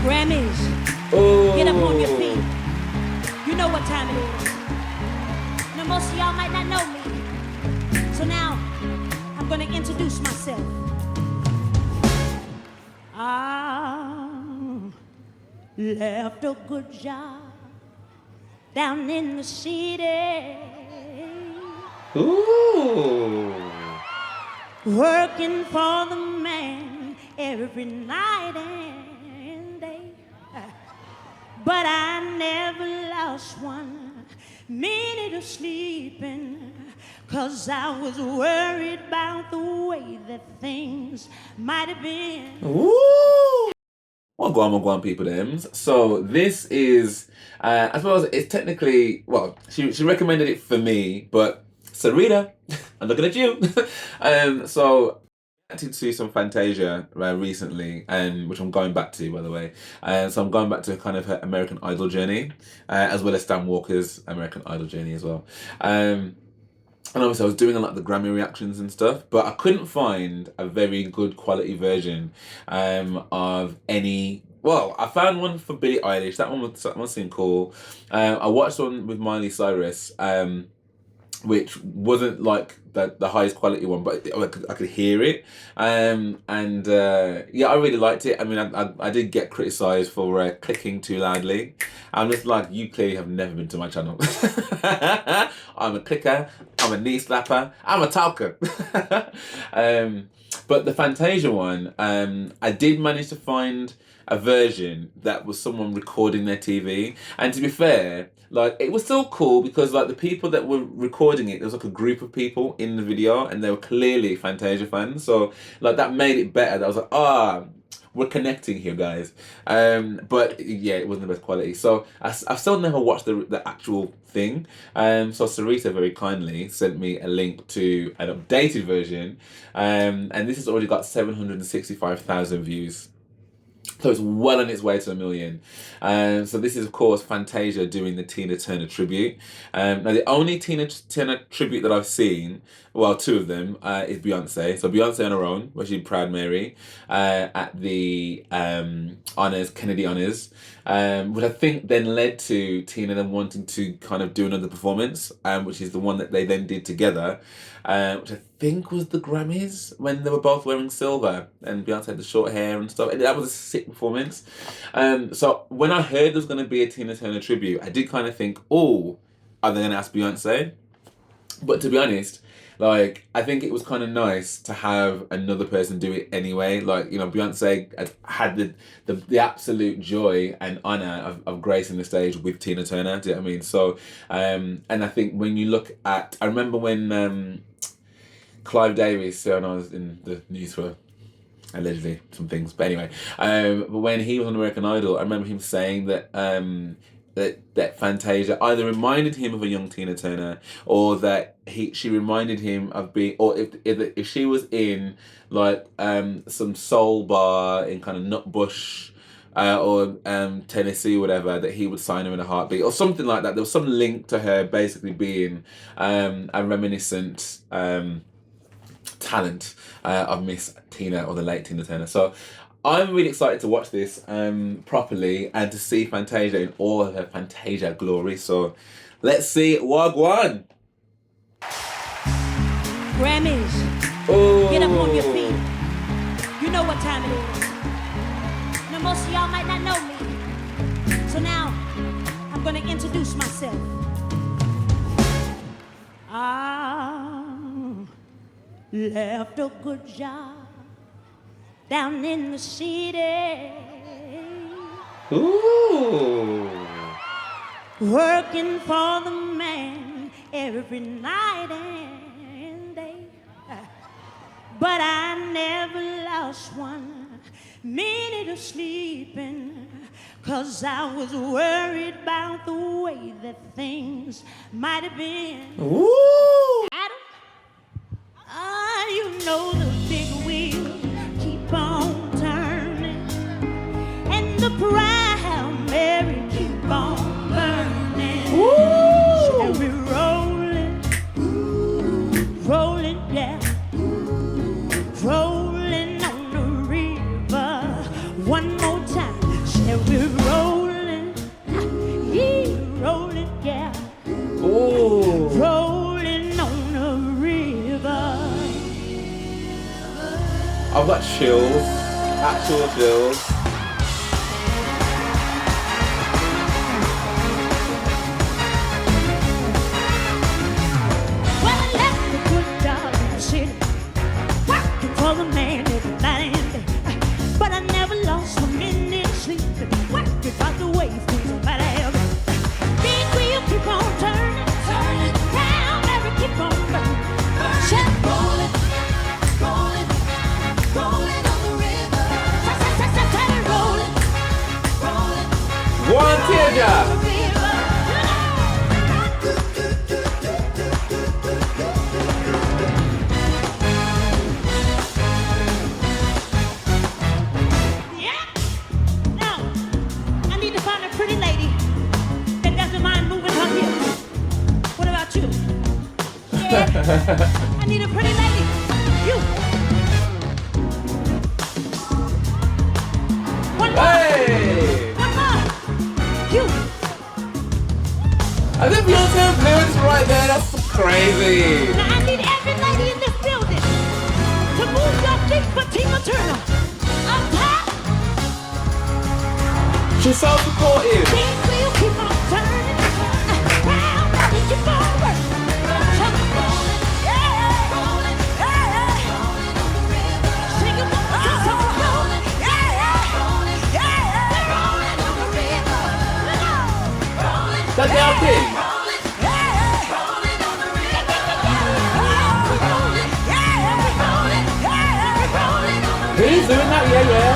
Grammys. Oh. Get up on your feet. You know what time it is. Now most of y'all might not know me. So now I'm gonna introduce myself. I left a good job down in the city. Ooh. Working for the man every night and day. But I never lost 1 minute of sleeping, 'cause I was worried about the way that things might have been. Ooh. Wagwan people thems. So this is, I suppose it's technically, well, she recommended it for me, but Sarita, I'm looking at you. So I did see some Fantasia recently, which I'm going back to, by the way. So I'm going back to kind of her American Idol journey, as well as Stan Walker's American Idol journey as well. And obviously I was doing a lot of the Grammy reactions and stuff, but I couldn't find a very good quality version of any. Well, I found one for Billie Eilish. That one seemed cool. I watched one with Miley Cyrus, which wasn't like the highest quality one, but I could hear it. Yeah, I really liked it. I mean, I did get criticised for clicking too loudly. I'm just like, you clearly have never been to my channel. I'm a clicker, I'm a knee slapper, I'm a talker. But the Fantasia one, I did manage to find a version that was someone recording their TV. And to be fair, like, it was still cool because like the people that were recording it, there was like a group of people in the video and they were clearly Fantasia fans. So like that made it better. That was like, we're connecting here, guys. But yeah, it wasn't the best quality. So I've still never watched the actual thing. So Sarita very kindly sent me a link to an updated version. And this has already got 765,000 views. So it's well on its way to 1 million. So this is, of course, Fantasia doing the Tina Turner tribute. Now, the only Tina Turner tribute that I've seen, well, 2 of them, is Beyonce. So Beyonce on her own, where she Proud Mary, at the honors, Kennedy honors, which I think then led to Tina then wanting to kind of do another performance, which is the one that they then did together, which I think was the Grammys, when they were both wearing silver and Beyonce had the short hair and stuff. And that was a sick performance. So when I heard there was going to be a Tina Turner tribute, I did kind of think, oh, are they going to ask Beyonce? But to be honest, like, I think it was kind of nice to have another person do it anyway. Like, you know, Beyonce had the absolute joy and honor of gracing the stage with Tina Turner. Do you know what I mean? So, and I think when you look at, I remember when Clive Davis, I was in the news for allegedly some things, but anyway, but when he was on American Idol, I remember him saying that that Fantasia either reminded him of a young Tina Turner, or that she reminded him of being, or if she was in like some soul bar in kind of Nutbush or Tennessee or whatever, that he would sign her in a heartbeat or something like that. There was some link to her basically being a reminiscent talent of Miss Tina, or the late Tina Turner. So I'm really excited to watch this properly and to see Fantasia in all of her Fantasia glory. So let's see Wagwan. Grammys. Oh. Get up on your feet. You know what time it is. Now most of y'all might not know me. So now I'm gonna introduce myself. I left a good job down in the city. Ooh. Working for the man every night and day. But I never lost 1 minute of sleeping, 'cause I was worried about the way that things might have been. Ooh. Adam, you know the big wheel keep on turning, and the primary keep on burning. Ooh. And we're rolling, rolling, yeah, rolling on the river. One more time, And we're rolling, yeah, Ooh. rolling on the river. I've got chills, actual chills. Well, I left a good job in the city, working for the man every night and day. But I never lost a minute sleep, working out the way things are bad. Big wheel keep on turning, turning round, every keep on burning, just rolling, rolling, rolling on the river. Rolling, rolling, One teardrop. on the river. Yeah. Now, I need to find a pretty lady that doesn't mind moving her hips. What about you? Yeah. I need a pretty lady. You. One more. Hey! One more. You. I think Beyonce and lyrics right there. That's crazy. Now I need every lady in this building to move your feet for Tina Turner. Up top. She's so supportive. Big wheel keep on turning. Round, round, and keep on working. Just rolling, yeah, rolling, yeah, rolling on the river. Sing it one more time. Rolling, yeah, rolling, yeah, rolling on the river. Rolling, That's the thing. rolling, yeah, rolling on the river. Rolling, yeah, rolling, yeah, rolling on the river. Who's doing that? Yeah, yeah.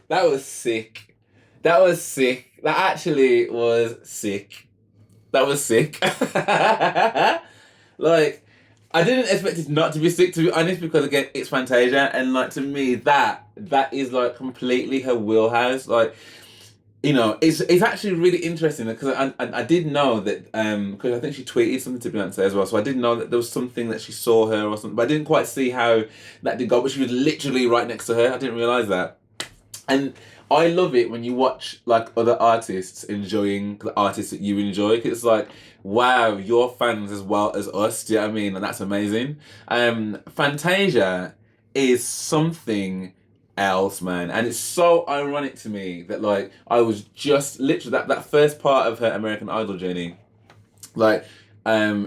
That was sick. That was sick. That actually was sick. That was sick. Like, I didn't expect it not to be sick, to be honest, because again, it's Fantasia, and like to me, that is like completely her wheelhouse. Like, you know, it's actually really interesting because I did know that because I think she tweeted something to Beyonce as well, so I didn't know that there was something that she saw her or something, but I didn't quite see how that did go. But she was literally right next to her. I didn't realize that. And I love it when you watch like other artists enjoying the artists that you enjoy. 'Cause it's like, wow, you're fans as well as us. Do you know what I mean? And that's amazing. Fantasia is something else, man. And it's so ironic to me that like I was just literally that first part of her American Idol journey. Like,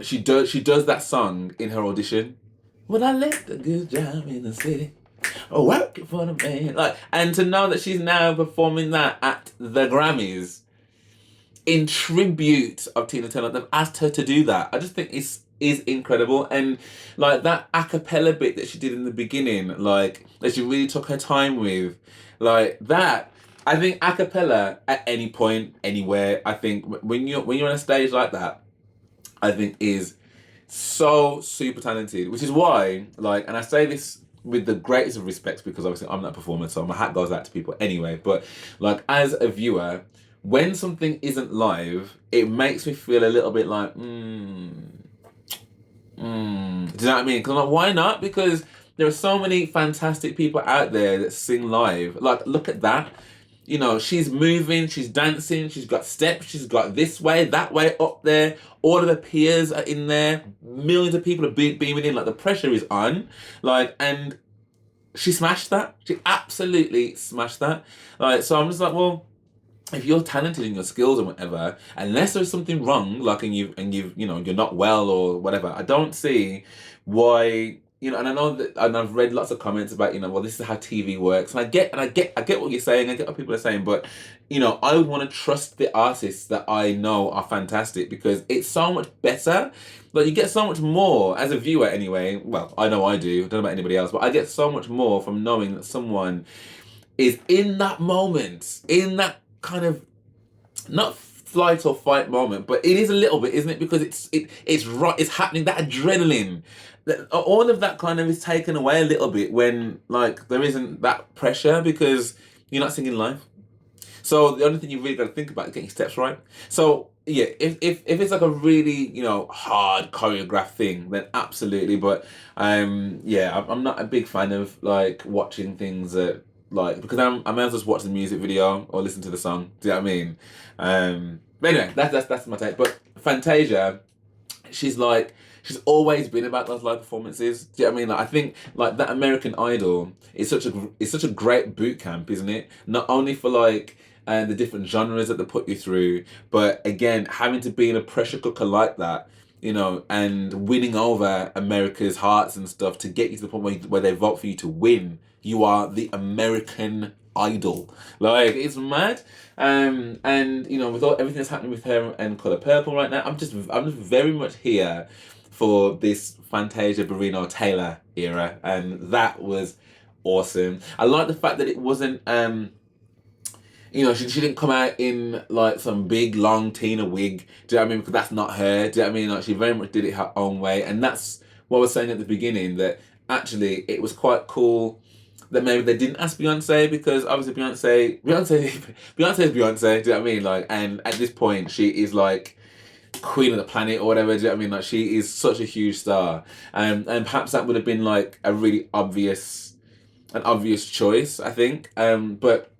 she does that song in her audition. When I left a good job in the city. Oh, working for the man. Like, and to know that she's now performing that at the Grammys in tribute of Tina Turner, they've asked her to do that. I just think is incredible. And like that a cappella bit that she did in the beginning, like that she really took her time with, like that. I think a cappella at any point, anywhere, I think when you're on a stage like that, I think is so super talented. Which is why, like, and I say this with the greatest of respects because obviously I'm not a performer, so my hat goes out to people anyway. But like as a viewer, when something isn't live, it makes me feel a little bit like, do you know what I mean? Because I'm like, why not? Because there are so many fantastic people out there that sing live. Like, look at that. You know, she's moving, she's dancing, she's got steps, she's got this way, that way, up there. All of her peers are in there. Millions of people are beaming in. Like, the pressure is on. Like, and she smashed that. She absolutely smashed that. Like, so I'm just like, well, if you're talented in your skills and whatever, unless there's something wrong, like, and you've, you know, you're not well or whatever, I don't see why you know, and I know that, and I've read lots of comments about, you know, well, this is how TV works, and I get what you're saying, I get what people are saying, but you know, I want to trust the artists that I know are fantastic because it's so much better. Like, you get so much more as a viewer, anyway. Well, I know I do. I don't know about anybody else, but I get so much more from knowing that someone is in that moment, in that kind of not flight or fight moment, but it is a little bit, isn't it? Because it's right, it's happening. That adrenaline, all of that kind of is taken away a little bit when like there isn't that pressure because you're not singing live. So the only thing you really got to think about is getting your steps right. So yeah, if it's like a really, you know, hard choreographed thing, then absolutely. But yeah, I'm not a big fan of like watching things that like, because I may as well just watch the music video or listen to the song. Do you know what I mean? But anyway, that's my take. But Fantasia, she's like, she's always been about those live performances. Do you know what I mean? Like, I think like that American Idol is such a great boot camp, isn't it? Not only for like the different genres that they put you through, but again, having to be in a pressure cooker like that, you know, and winning over America's hearts and stuff to get you to the point where they vote for you to win. You are the American Idol. Like, it's mad. And you know, with everything that's happening with her and Colour Purple right now, I'm just very much here for this Fantasia Barrino Taylor era, and that was awesome. I like the fact that it wasn't you know, she didn't come out in like some big long Tina wig. Do you know what I mean? Because that's not her. Do you know what I mean? Like, she very much did it her own way, and that's what I was saying at the beginning, that actually it was quite cool that maybe they didn't ask Beyonce, because obviously Beyonce is Beyonce. Do you know what I mean? Like, and at this point she is like queen of the planet or whatever. Do you know what I mean? Like, she is such a huge star, and perhaps that would have been like a really obvious choice, I think. But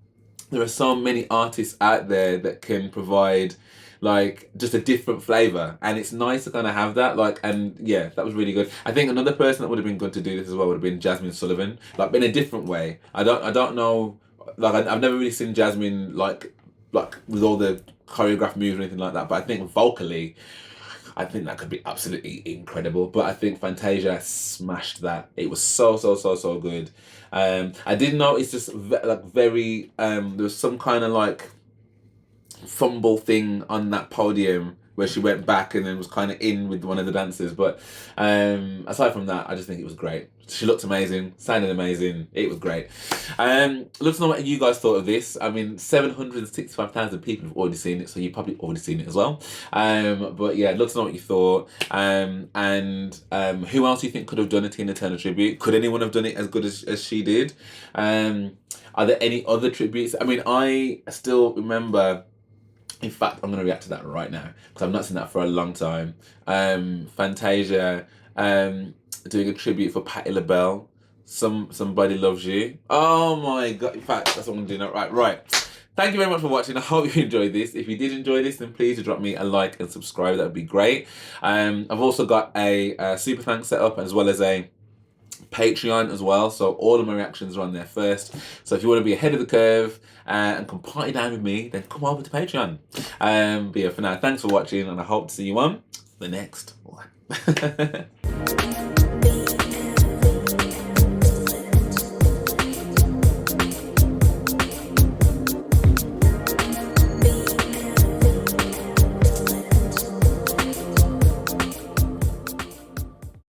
there are so many artists out there that can provide like just a different flavor, and it's nice to kind of have that. Like, and yeah, that was really good. I think another person that would have been good to do this as well would have been Jasmine Sullivan, like in a different way. I don't know, like I've never really seen Jasmine like with all the choreographed moves or anything like that, but I think vocally, I think that could be absolutely incredible. But I think Fantasia smashed that. It was so good. I did notice just like very there was some kind of like fumble thing on that podium where she went back and then was kind of in with one of the dancers. But aside from that, I just think it was great. She looked amazing, sounded amazing. It was great. Love to know what you guys thought of this. I mean, 765,000 people have already seen it, so you've probably already seen it as well. But yeah, love to know what you thought. And who else do you think could have done a Tina Turner tribute? Could anyone have done it as good as she did? Are there any other tributes? I mean, I still remember. In fact, I'm going to react to that right now because I've not seen that for a long time. Fantasia doing a tribute for Patti LaBelle. Somebody Loves You. Oh my god! In fact, that's what I'm going to do now. Right. Thank you very much for watching. I hope you enjoyed this. If you did enjoy this, then please drop me a like and subscribe. That would be great. I've also got a super thanks set up as well as a Patreon as well, so all of my reactions are on there first. So if you want to be ahead of the curve and come party down with me, then come over to Patreon. But yeah, for now, thanks for watching, and I hope to see you on the next one.